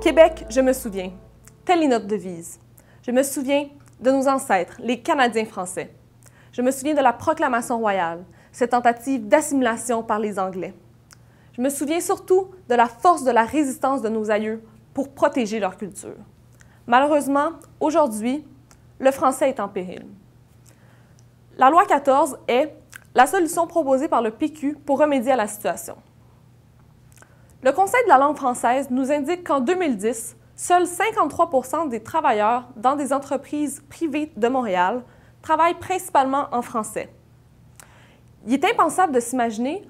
Québec, je me souviens. Telle est notre devise. Je me souviens de nos ancêtres, les Canadiens français. Je me souviens de la proclamation royale, cette tentative d'assimilation par les Anglais. Je me souviens surtout de la force de la résistance de nos aïeux pour protéger leur culture. Malheureusement, aujourd'hui, le français est en péril. La loi 14 est la solution proposée par le PQ pour remédier à la situation. Le Conseil de la langue française nous indique qu'en 2010, seuls 53% des travailleurs dans des entreprises privées de Montréal travaillent principalement en français. Il est impensable de s'imaginer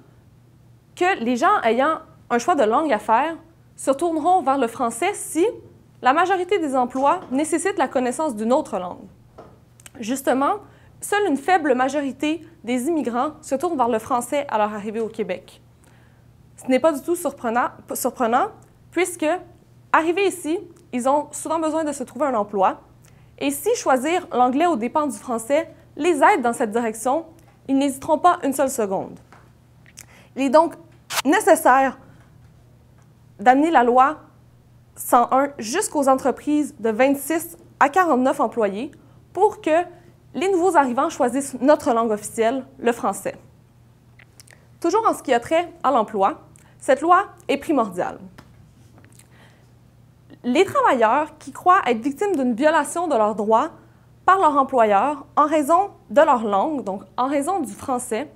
que les gens ayant un choix de langue à faire se tourneront vers le français si la majorité des emplois nécessitent la connaissance d'une autre langue. Justement, seule une faible majorité des immigrants se tournent vers le français à leur arrivée au Québec. Ce n'est pas du tout surprenant puisque, arrivés ici, ils ont souvent besoin de se trouver un emploi. Et si choisir l'anglais aux dépens du français les aide dans cette direction, ils n'hésiteront pas une seule seconde. Il est donc nécessaire d'amener la loi 101 jusqu'aux entreprises de 26 à 49 employés pour que les nouveaux arrivants choisissent notre langue officielle, le français. Toujours en ce qui a trait à l'emploi, cette loi est primordiale. Les travailleurs qui croient être victimes d'une violation de leurs droits par leur employeur en raison de leur langue, donc en raison du français,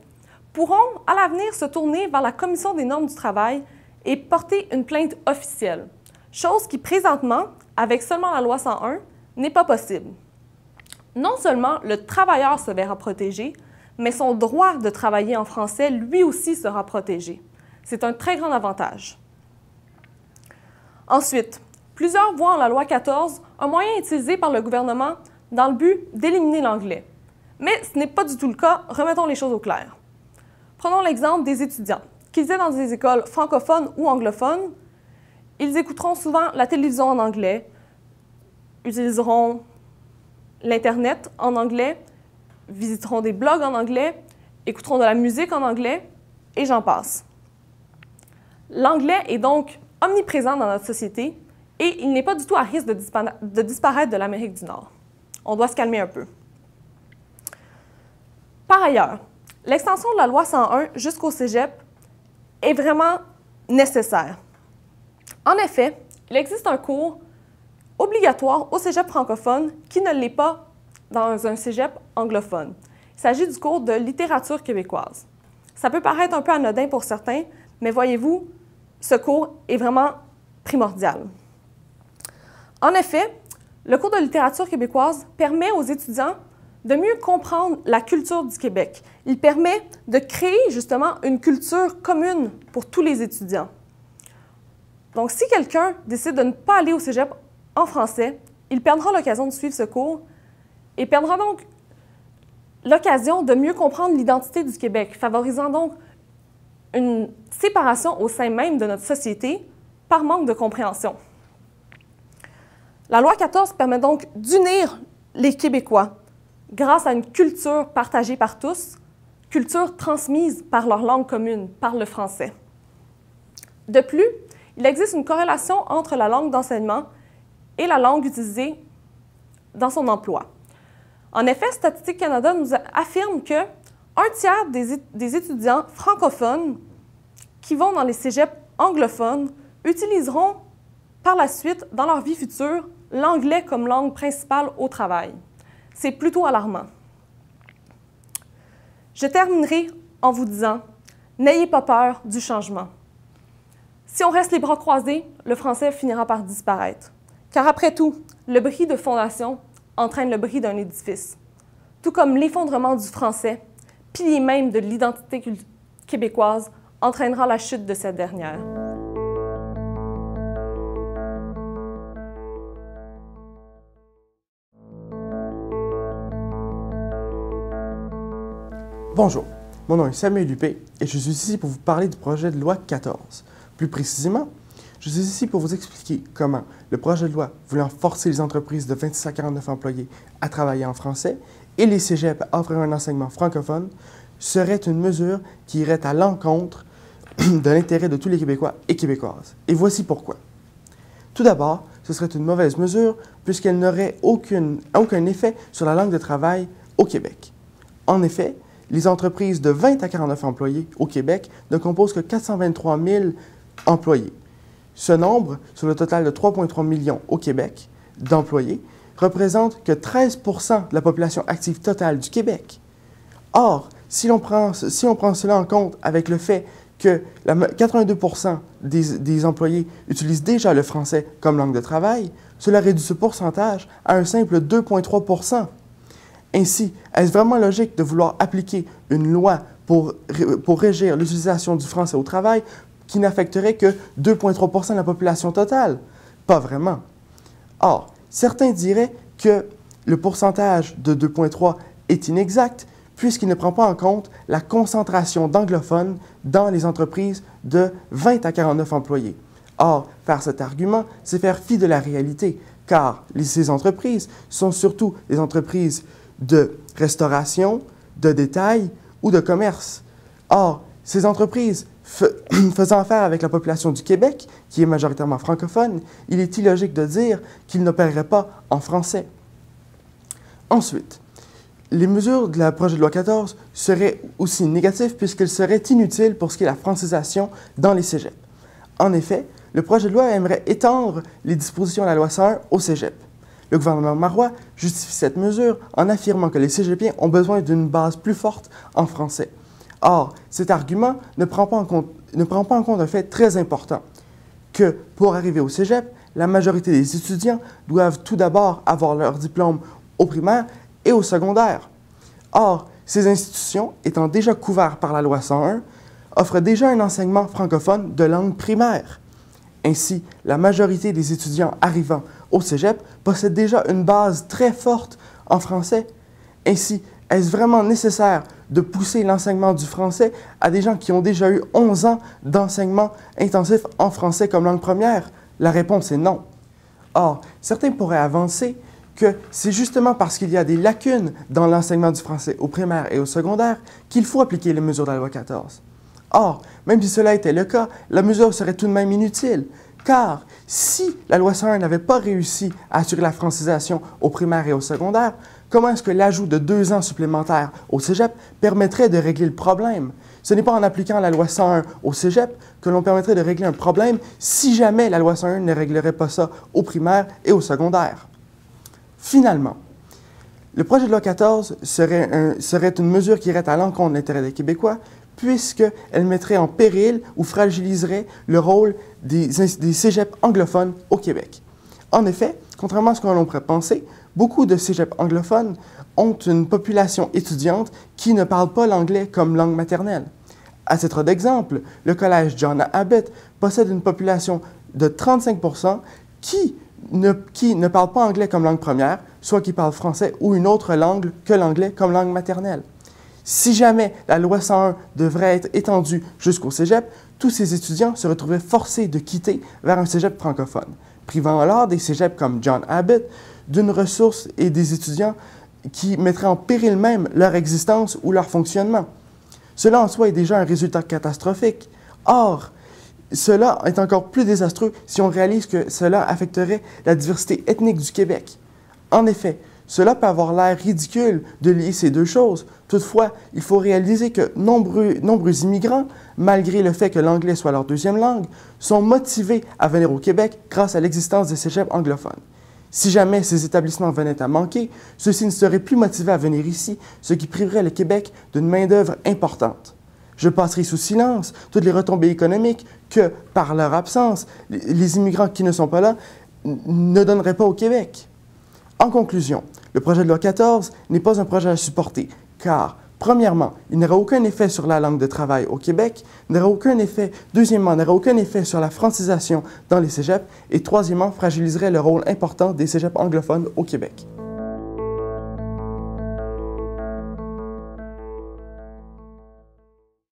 pourront à l'avenir se tourner vers la Commission des normes du travail et porter une plainte officielle, chose qui présentement, avec seulement la loi 101, n'est pas possible. Non seulement le travailleur se verra protégé, mais son droit de travailler en français, lui aussi, sera protégé. C'est un très grand avantage. Ensuite, plusieurs voient en la loi 14 un moyen utilisé par le gouvernement dans le but d'éliminer l'anglais. Mais ce n'est pas du tout le cas, remettons les choses au clair. Prenons l'exemple des étudiants. Qu'ils aient dans des écoles francophones ou anglophones, ils écouteront souvent la télévision en anglais, utiliseront l'Internet en anglais, visiteront des blogs en anglais, écouteront de la musique en anglais, et j'en passe. L'anglais est donc omniprésent dans notre société et il n'est pas du tout à risque de disparaître de l'Amérique du Nord. On doit se calmer un peu. Par ailleurs, l'extension de la loi 101 jusqu'au cégep est vraiment nécessaire. En effet, il existe un cours obligatoire au cégep francophone qui ne l'est pas dans un cégep anglophone. Il s'agit du cours de littérature québécoise. Ça peut paraître un peu anodin pour certains, mais voyez-vous, ce cours est vraiment primordial. En effet, le cours de littérature québécoise permet aux étudiants de mieux comprendre la culture du Québec. Il permet de créer justement une culture commune pour tous les étudiants. Donc, si quelqu'un décide de ne pas aller au cégep en français, il perdra l'occasion de suivre ce cours et perdra donc l'occasion de mieux comprendre l'identité du Québec, favorisant donc une séparation au sein même de notre société par manque de compréhension. La loi 14 permet donc d'unir les Québécois grâce à une culture partagée par tous, culture transmise par leur langue commune, par le français. De plus, il existe une corrélation entre la langue d'enseignement et la langue utilisée dans son emploi. En effet, Statistique Canada nous affirme que un tiers des étudiants francophones qui vont dans les cégeps anglophones utiliseront par la suite, dans leur vie future, l'anglais comme langue principale au travail. C'est plutôt alarmant. Je terminerai en vous disant, n'ayez pas peur du changement. Si on reste les bras croisés, le français finira par disparaître. Car après tout, le bris de fondation entraîne le bris d'un édifice. Tout comme l'effondrement du français, pilier même de l'identité québécoise, entraînera la chute de cette dernière. Bonjour, mon nom est Samuel Huppé et je suis ici pour vous parler du projet de loi 14. Plus précisément, je suis ici pour vous expliquer comment le projet de loi voulant forcer les entreprises de 26 à 49 employés à travailler en français et les cégeps à offrir un enseignement francophone serait une mesure qui irait à l'encontre de l'intérêt de tous les Québécois et Québécoises. Et voici pourquoi. Tout d'abord, ce serait une mauvaise mesure puisqu'elle n'aurait aucun effet sur la langue de travail au Québec. En effet, les entreprises de 20 à 49 employés au Québec ne composent que 423 000 employés. Ce nombre, sur le total de 3,3 millions au Québec d'employés, représente que 13 % de la population active totale du Québec. Or, si on prend cela en compte avec le fait que 82 % des employés utilisent déjà le français comme langue de travail, cela réduit ce pourcentage à un simple 2,3 %. Ainsi, est-ce vraiment logique de vouloir appliquer une loi pour régir l'utilisation du français au travail qui n'affecterait que 2,3 % de la population totale? Pas vraiment. Or, certains diraient que le pourcentage de 2,3 est inexact puisqu'il ne prend pas en compte la concentration d'anglophones dans les entreprises de 20 à 49 employés. Or, faire cet argument, c'est faire fi de la réalité, car ces entreprises sont surtout des entreprises de restauration, de détail ou de commerce. Or, ces entreprises faisant affaire avec la population du Québec, qui est majoritairement francophone, il est illogique de dire qu'ils n'opéreraient pas en français. Ensuite, les mesures de la projet de loi 14 seraient aussi négatives puisqu'elles seraient inutiles pour ce qui est la francisation dans les cégeps. En effet, le projet de loi aimerait étendre les dispositions de la loi 101 au cégep. Le gouvernement marois justifie cette mesure en affirmant que les cégepiens ont besoin d'une base plus forte en français. Or, cet argument ne prend pas en compte un fait très important, que pour arriver au cégep, la majorité des étudiants doivent tout d'abord avoir leur diplôme au primaire et au secondaire. Or, ces institutions, étant déjà couvertes par la loi 101, offrent déjà un enseignement francophone de langue primaire. Ainsi, la majorité des étudiants arrivant au cégep possèdent déjà une base très forte en français. Ainsi, est-ce vraiment nécessaire de pousser l'enseignement du français à des gens qui ont déjà eu 11 ans d'enseignement intensif en français comme langue première? La réponse est non. Or, certains pourraient avancer que c'est justement parce qu'il y a des lacunes dans l'enseignement du français au primaire et au secondaire qu'il faut appliquer les mesures de la loi 14. Or, même si cela était le cas, la mesure serait tout de même inutile, car si la loi 101 n'avait pas réussi à assurer la francisation au primaire et au secondaire, comment est-ce que l'ajout de 2 ans supplémentaires au cégep permettrait de régler le problème? Ce n'est pas en appliquant la loi 101 au cégep que l'on permettrait de régler un problème si jamais la loi 101 ne réglerait pas ça au primaire et au secondaire. Finalement, le projet de loi 14 serait une mesure qui irait à l'encontre de l'intérêt des Québécois, puisqu'elle mettrait en péril ou fragiliserait le rôle des cégeps anglophones au Québec. En effet, contrairement à ce que l'on pourrait penser, beaucoup de cégeps anglophones ont une population étudiante qui ne parle pas l'anglais comme langue maternelle. À titre d'exemple, le collège John Abbott possède une population de 35 % qui ne parle pas anglais comme langue première, soit qui parle français ou une autre langue que l'anglais comme langue maternelle. Si jamais la loi 101 devrait être étendue jusqu'au cégep, tous ces étudiants se retrouveraient forcés de quitter vers un cégep francophone, privant alors des cégeps comme John Abbott d'une ressource et des étudiants qui mettraient en péril même leur existence ou leur fonctionnement. Cela en soi est déjà un résultat catastrophique. Or, cela est encore plus désastreux si on réalise que cela affecterait la diversité ethnique du Québec. En effet, cela peut avoir l'air ridicule de lier ces deux choses. Toutefois, il faut réaliser que nombreux immigrants, malgré le fait que l'anglais soit leur deuxième langue, sont motivés à venir au Québec grâce à l'existence des cégeps anglophones. Si jamais ces établissements venaient à manquer, ceux-ci ne seraient plus motivés à venir ici, ce qui priverait le Québec d'une main-d'œuvre importante. Je passerai sous silence toutes les retombées économiques que, par leur absence, les immigrants qui ne sont pas là ne donneraient pas au Québec. En conclusion, le projet de loi 14 n'est pas un projet à supporter, car, premièrement, il n'aura aucun effet sur la langue de travail au Québec, deuxièmement, n'aura aucun effet sur la francisation dans les cégeps, et troisièmement, fragiliserait le rôle important des cégeps anglophones au Québec.